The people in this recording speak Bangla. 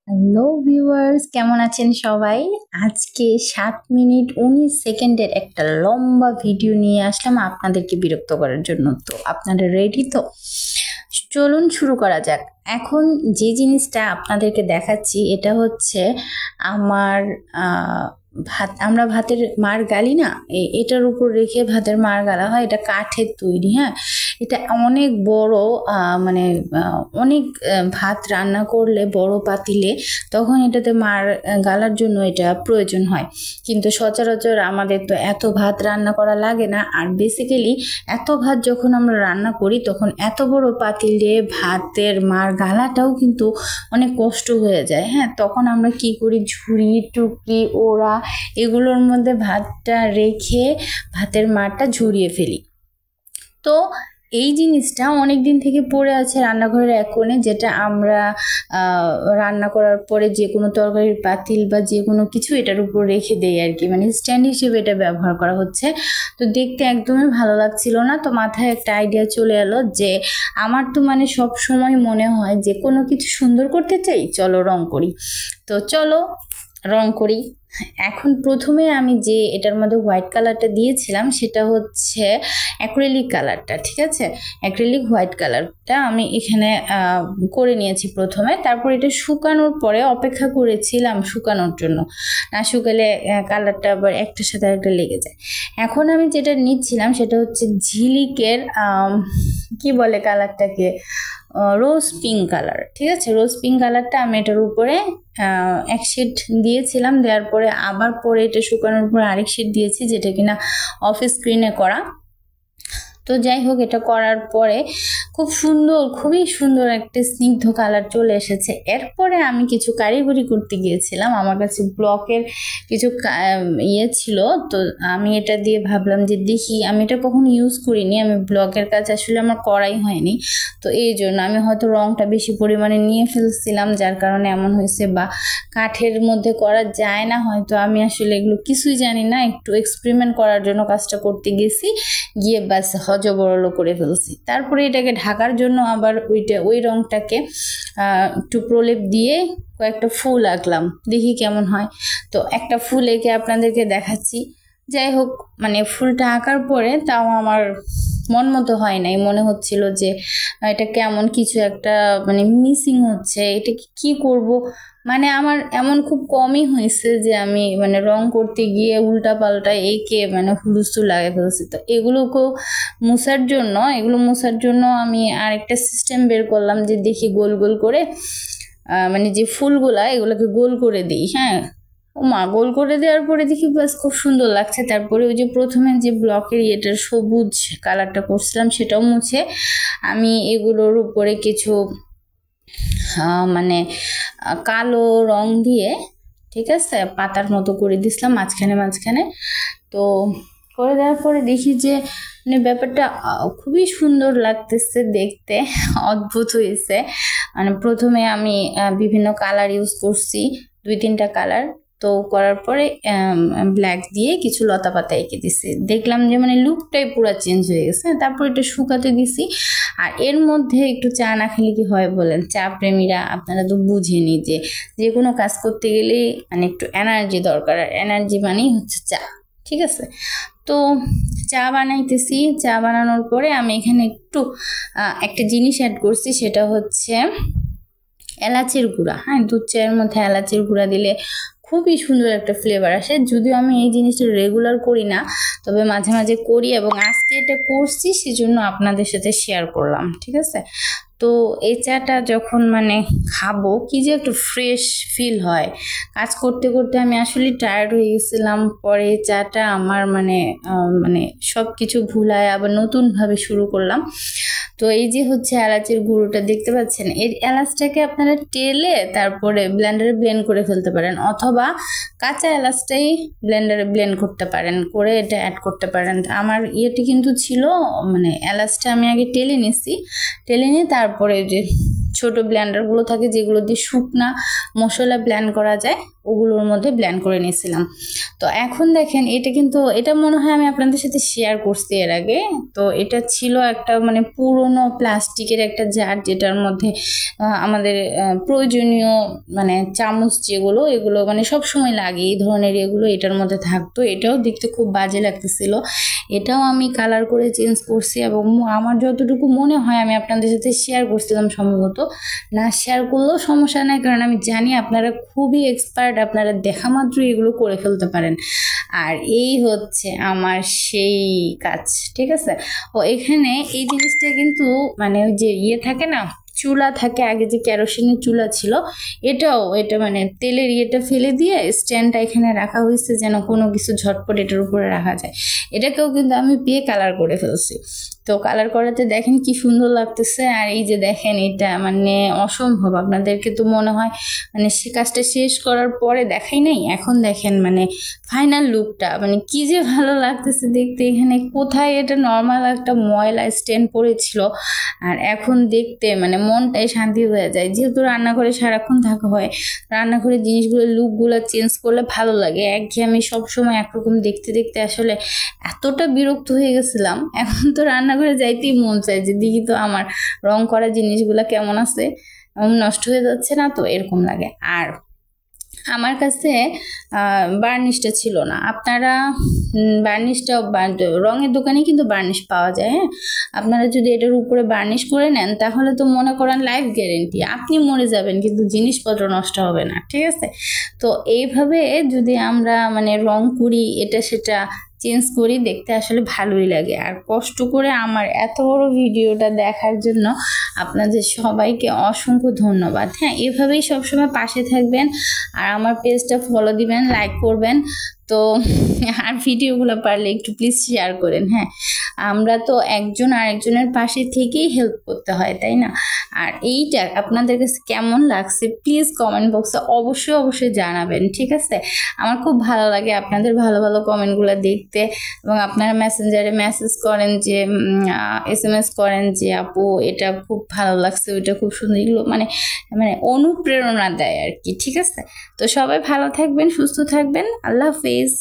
হ্যালো ভিউয়ার্স, কেমন আছেন সবাই? আজকে 7 মিনিট 19 সেকেন্ডের একটা লম্বা ভিডিও নিয়ে আসলাম আপনাদেরকে বিরক্ত করার জন্য। তো আপনারা রেডি তো? চলুন শুরু করা যাক। এখন যে জিনিসটা আপনাদেরকে দেখাচ্ছি এটা হচ্ছে আমার আমরা ভাতের মাড় গালি না, এটার উপর রেখে ভাতের মাড় গালা হয়। এটা কাঠের তৈরি, হ্যাঁ। এটা অনেক বড়, মানে অনেক ভাত রান্না করলে বড় পাতিলে তখন এটাতে মাড় গালার জন্য এটা প্রয়োজন হয়। কিন্তু সচরাচর আমাদের তো এত ভাত রান্না করা লাগে না। আর বেসিক্যালি এত ভাত যখন আমরা রান্না করি তখন এত বড় পাতিলে ভাতের মাড় গালাটাও কিন্তু অনেক কষ্ট হয়ে যায়, হ্যাঁ। তখন আমরা কি করি, ঝুড়ি টুকরি ওড়া এগুলোর মধ্যে ভাতটা রেখে ভাতের মাড়টা ঝরিয়ে ফেলি। তো এই জিনিসটা অনেক দিন থেকে পড়ে আছে রান্নাঘরের এক কোণে, যেটা আমরা রান্না করার পরে যে কোনো তরকারির পাতিল বা যে কোনো কিছু এটার উপর রেখে দেই আর কি, মানে স্ট্যান্ড হিসেবে এটা ব্যবহার করা হচ্ছে। তো দেখতে একদমই ভালো লাগছিল না। তো মাথায় একটা আইডিয়া চলে এলো যে আমার তো মানে সব সময় মনে হয় যে কোনো কিছু সুন্দর করতে চাই, চলো রং করি। তো চলো রং করি। এখন প্রথমে আমি যে এটার মধ্যে হোয়াইট কালারটা দিয়েছিলাম সেটা হচ্ছে অ্যাক্রিলিক কালারটা, ঠিক আছে। অ্যাক্রিলিক হোয়াইট কালারটা আমি এখানে করে নিয়েছি প্রথমে। তারপর এটা শুকানোর পরে অপেক্ষা করেছিলাম শুকানোর জন্য, না শুকালে কালারটা আবার একটার সাথে একটা লেগে যায়। এখন আমি যেটা নিচ্ছিলাম সেটা হচ্ছে ঝিলিকের কি বলে কালারটাকে, রোজ পিঙ্ক কালার, ঠিক আছে। রোজ পিঙ্ক কালারটা আমি এটার উপরে এক শেড দিয়েছিলাম, দেওয়ার পরে আবার পরে এটা শুকানোর পরে আরেক শেড দিয়েছি, যেটা কিনা অফ স্ক্রিনে করা। তো যাই হোক, এটা করার পরে খুব সুন্দর, খুবই সুন্দর একটা স্নিগ্ধ কালার চলে এসেছে। এরপরে আমি কিছু কারিগরি করতে গিয়েছিলাম, আমার কাছে ব্লকের কিছু ইয়ে ছিল। তো আমি এটা দিয়ে ভাবলাম যে দেখি, আমি এটা কখনো ইউজ করিনি, আমি ব্লকের কাজ আসলে আমার করাই হয়নি। তো এই জন্য আমি হয়তো রংটা বেশি পরিমাণে নিয়ে ফেলছিলাম, যার কারণে এমন হয়েছে। বা কাঠের মধ্যে করা যায় না হয়তো, আমি আসলে এগুলো কিছুই জানি না, একটু এক্সপেরিমেন্ট করার জন্য কাজটা করতে গেছি, গিয়ে বাস হজবরল করে ফেলছি। তারপরে এটাকে ঢাকার জন্য আবার ওই রংটাকে একটু প্রলেপ দিয়ে কয়েকটা ফুল আঁকলাম, দেখি কেমন হয়। তো একটা ফুল এঁকে আপনাদেরকে দেখাচ্ছি। যাই হোক, মানে ফুলটা আঁকার পরে তাও আমার মন মতো হয় নাই, মনে হচ্ছিল যে এটা কেমন কিছু একটা মানে মিসিং হচ্ছে, এটা কি করব। মানে আমার এমন খুব কমই হয়েছে যে আমি মানে রং করতে গিয়ে উল্টা পাল্টা এঁকে মানে হুলস্থুল লাগিয়ে ফেলছি। তো এগুলো মোছার জন্য আমি আরেকটা সিস্টেম বের করলাম, যে দেখি গোল গোল করে মানে যে ফুলগুলা এগুলোকে গোল করে দিই, হ্যাঁ। ও মা, গোল করে দেওয়ার পরে দেখি বাস খুব সুন্দর লাগছে। তারপরে ওই যে প্রথমে যে ব্লকের ইয়েটার সবুজ কালারটা করছিলাম সেটাও মুছে আমি এগুলোর উপরে কিছু মানে কালো রং দিয়ে, ঠিক আছে, পাতার মতো করে দিছিলাম মাঝখানে মাঝখানে। তো করে দেওয়ার পরে দেখি যে মানে ব্যাপারটা খুবই সুন্দর লাগতেছে দেখতে, অদ্ভুত হয়েছে। মানে প্রথমে আমি বিভিন্ন কালার ইউজ করছি, 2-3টা কালার। তো করার পরে ব্ল্যাক দিয়ে কিছু লতা পাতা এঁকে দিছি, দেখলাম যে মানে লুকটাই পুরো চেঞ্জ হয়ে গেছে। তারপর এটা শুকাতে দিছি। আর এর মধ্যে একটু চা না খেলে কি হয় বলেন, চা প্রেমীরা আপনারা তো বুঝেনি যে যে কোনো কাজ করতে গেলে মানে একটু এনার্জি দরকার, আর এনার্জি মানেই হচ্ছে চা, ঠিক আছে। তো চা বানাইতেছি, চা বানানোর পরে আমি এখানে একটু একটা জিনিস অ্যাড করছি, সেটা হচ্ছে এলাচের গুঁড়া, হ্যাঁ। দুধ চায়ের মধ্যে এলাচের গুঁড়া দিলে খুবই সুন্দর একটা ফ্লেভার আসে। যদিও আমি এই জিনিসটা রেগুলার করি না, তবে মাঝে মাঝে করি, এবং আজকে এটা করছি সেজন্য আপনাদের সাথে শেয়ার করলাম, ঠিক আছে। তো এই চাটা যখন মানে খাবো, কি যে একটু ফ্রেশ ফিল হয়। কাজ করতে করতে আমি আসলে টায়ার্ড হয়ে গেছিলাম, পরে চাটা আমার মানে মানে সব কিছু ভুলায় আবার নতুনভাবে শুরু করলাম। তো এই যে হচ্ছে এলাচের গুঁড়োটা দেখতে পাচ্ছেন, এই এলাচটাকে আপনারা টেলে তারপরে ব্লেন্ডারে ব্লেন্ড করে ফেলতে পারেন, অথবা কাঁচা এলাচটাই ব্লেন্ডারে ব্লেন্ড করতে পারেন, করে এটা অ্যাড করতে পারেন। আমার ইয়েটি কিন্তু ছিল মানে এলাচটা আমি আগে টেলে নিছি, টেলে নিয়ে তারপরে যে ছোট ব্লেন্ডারগুলো থাকে যেগুলো দিয়ে শুকনা মশলা ব্লেন্ড করা যায়, ওগুলোর মধ্যে ব্লেন্ড করে নিয়েছিলাম। তো এখন দেখেন এটা মনে হয় আমি আপনাদের সাথে শেয়ার করছি এর আগে। তো এটা ছিল একটা মানে পুরনো প্লাস্টিকের একটা জার, যেটার মধ্যে আমাদের প্রয়োজনীয় মানে চামচ যেগুলো এগুলো মানে সব সময় লাগে এই ধরনের এগুলো এটার মধ্যে থাকতো। এটাও দেখতে খুব বাজে লাগতেছিল, এটাও আমি কালার করে চেঞ্জ করছি এবং আমার যতটুকু মনে হয় আমি আপনাদের সাথে শেয়ার করছিলাম, সম্ভবত না শেয়ার করলেও সমস্যা নাই, কারণ আমি জানি আপনারা খুবই এক্সপার্ট, আপনারা দেখা মাত্রই এগুলো করে ফেলতে পারেন। আর এই হচ্ছে আমার সেই কাজ, ঠিক আছে। ও এখানে এই জিনিসটা কিন্তু মানে ওই যে থাকে না, চুলা থাকে আগে যে কেরোসিনের চুলা ছিল, এটা মানে তেলের ইয়েটা ফেলে দিয়ে স্ট্যান্ডটা এখানে রাখা হয়েছে যেন কোনো কিছু ঝটপট এটার উপরে রাখা যায়। এটাকেও কিন্তু আমি পেয়ে কালার করে ফেলছি। তো কালার করাতে দেখেন কি সুন্দর লাগতেছে। আর এই যে দেখেন এটা মানে অসম্ভব, আপনাদেরকে তো মনে হয় মানে সে কাজটা শেষ করার পরে দেখাই নাই, এখন দেখেন মানে ফাইনাল লুকটা মানে কি যে ভালো লাগতেছে দেখতে। এখানে কোথায় এটা নর্মাল একটা ময়লা স্ট্যান্ড পড়েছিল, আর এখন দেখতে মানে মনটাই শান্তি হয়ে যায়। যেহেতু রান্নাঘরে সারাক্ষণ থাকা হয়, রান্নাঘরের জিনিসগুলো লুকগুলো চেঞ্জ করলে ভালো লাগে। একঘেয়েমি সবসময় একরকম দেখতে দেখতে আসলে এতটা বিরক্ত হয়ে গেছিলাম, এখন তো রান্নাঘরে যাইতেই মন চায় যে দেখি তো আমার রং করা জিনিসগুলো কেমন আছে, নষ্ট হয়ে যাচ্ছে না, তো এরকম লাগে। আর আমার কাছে বার্নিশটা ছিল না। আপনারা বার্নিশটা রঙের দোকানে কিন্তু বার্নিশ পাওয়া যায়, হ্যাঁ। আপনারা যদি এটার উপরে বার্নিশ করে নেন তাহলে তো মনে করেন লাইফ গ্যারেন্টি, আপনি মরে যাবেন কিন্তু জিনিসপত্র নষ্ট হবে না, ঠিক আছে। তো এইভাবে যদি আমরা মানে রং করি, এটা সেটা চেঞ্জ করি, দেখতে আসলে ভালোই লাগে। আর কষ্ট করে আমার এত বড় ভিডিওটা দেখার জন্য আপনাদের সবাইকে অসংখ্য ধন্যবাদ। হ্যাঁ, এভাবেই সবসময় পাশে থাকবেন আর আমার পেজটা ফলো দিবেন, লাইক করবেন। তো আর ভিডিওগুলো পারলে একটু প্লিজ শেয়ার করেন। হ্যাঁ, আমরা তো একজন আরেকজনের পাশে থেকেই হেল্প করতে হয়, তাই না? আর এইটা আপনাদের কাছে কেমন লাগছে প্লিজ কমেন্ট বক্সে অবশ্যই জানাবেন, ঠিক আছে। আমার খুব ভালো লাগে আপনাদের ভালো ভালো কমেন্টগুলো দেখতে, এবং আপনারা মেসেঞ্জারে মেসেজ করেন যে SMS করেন যে আপু এটা খুব ভালো লাগছে, ওইটা খুব সুন্দর, এগুলো মানে মানে অনুপ্রেরণা দেয় আর কি, ঠিক আছে। তো সবাই ভালো থাকবেন, সুস্থ থাকবেন, আল্লাহ হাফেজ।